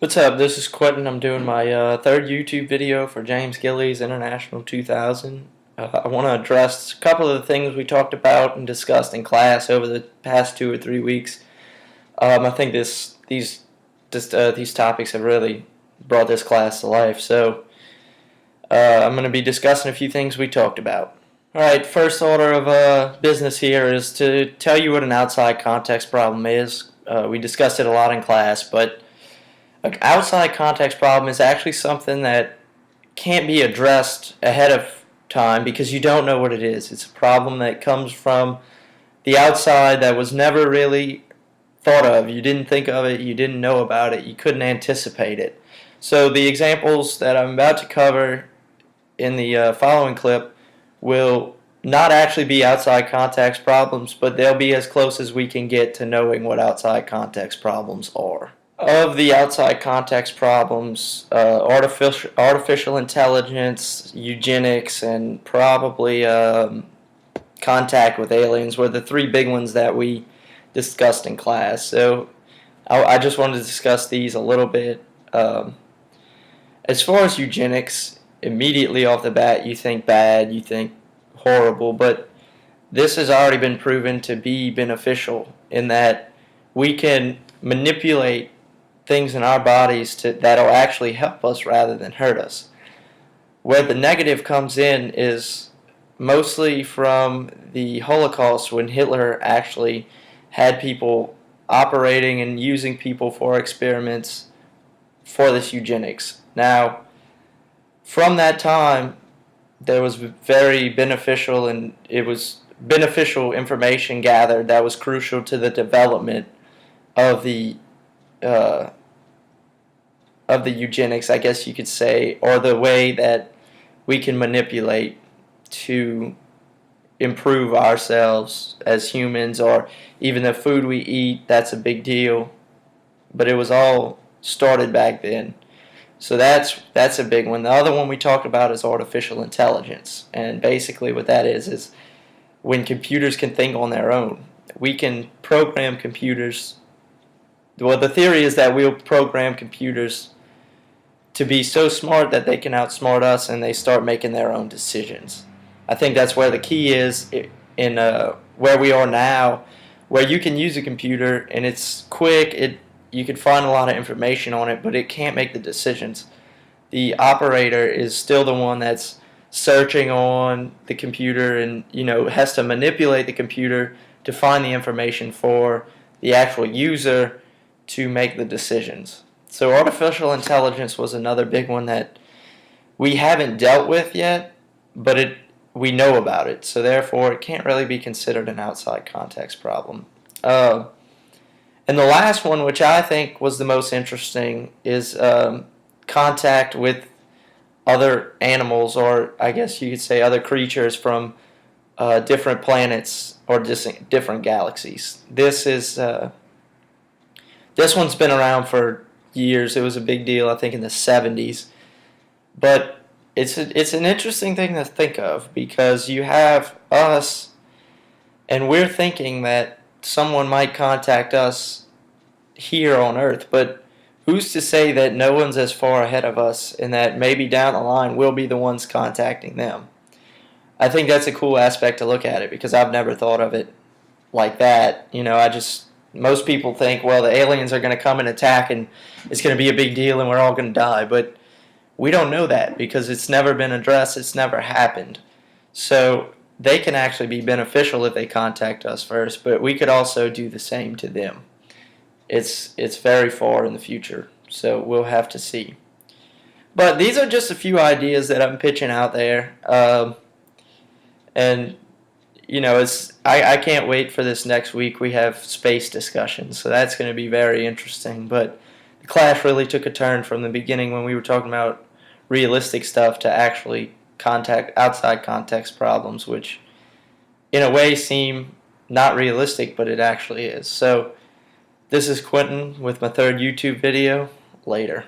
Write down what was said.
What's up? This is Quentin. I'm doing my third YouTube video for James Gillies International 2000. I want to address a couple of the things we talked about and discussed in class over the past 2 or 3 weeks. I think these topics have really brought this class to life. So I'm going to be discussing a few things we talked about. All right, first order of business here is to tell you what an outside context problem is. We discussed it a lot in class, but an outside context problem is actually something that can't be addressed ahead of time because you don't know what it is. It's a problem that comes from the outside that was never really thought of. You didn't think of it, you didn't know about it, you couldn't anticipate it. So the examples that I'm about to cover in the following clip will not actually be outside context problems, but they'll be as close as we can get to knowing what outside context problems are. Of the outside context problems, artificial intelligence, eugenics, and probably contact with aliens were the three big ones that we discussed in class. So I just wanted to discuss these a little bit. As far as eugenics, immediately off the bat you think bad, you think horrible, but this has already been proven to be beneficial in that we can manipulate things in our bodies that'll actually help us rather than hurt us. Where the negative comes in is mostly from the Holocaust, when Hitler actually had people operating and using people for experiments for this eugenics. Now, from that time, there was very beneficial, and it was beneficial information gathered that was crucial to the development of the eugenics, I guess you could say, or the way that we can manipulate to improve ourselves as humans, or even the food we eat. That's a big deal, but it was all started back then. So that's a big one. The other one we talked about is artificial intelligence, and basically what that is when computers can think on their own. We can program computers. Well, the theory is that we'll program computers to be so smart that they can outsmart us and they start making their own decisions. I think that's where the key is in where we are now, where you can use a computer and it's quick, you can find a lot of information on it, but it can't make the decisions. The operator is still the one that's searching on the computer and has to manipulate the computer to find the information for the actual user to make the decisions. So artificial intelligence was another big one that we haven't dealt with yet, but we know about it. So therefore, it can't really be considered an outside context problem. And the last one, which I think was the most interesting, is contact with other animals, or I guess you could say other creatures from different planets or different galaxies. This one's been around for years. It was a big deal, I think, in the 70s. But it's an interesting thing to think of, because you have us, and we're thinking that someone might contact us here on Earth, but who's to say that no one's as far ahead of us, and that maybe down the line we'll be the ones contacting them? I think that's a cool aspect to look at it, because I've never thought of it like that. Most people think, well, the aliens are going to come and attack and it's going to be a big deal and we're all going to die. But we don't know that because it's never been addressed. It's never happened. So they can actually be beneficial if they contact us first, but we could also do the same to them. It's very far in the future, so we'll have to see. But these are just a few ideas that I'm pitching out there. And I can't wait for this next week. We have space discussions, so that's going to be very interesting. But the class really took a turn from the beginning when we were talking about realistic stuff to actually outside context problems, which in a way seem not realistic, but it actually is. So this is Quentin with my third YouTube video. Later.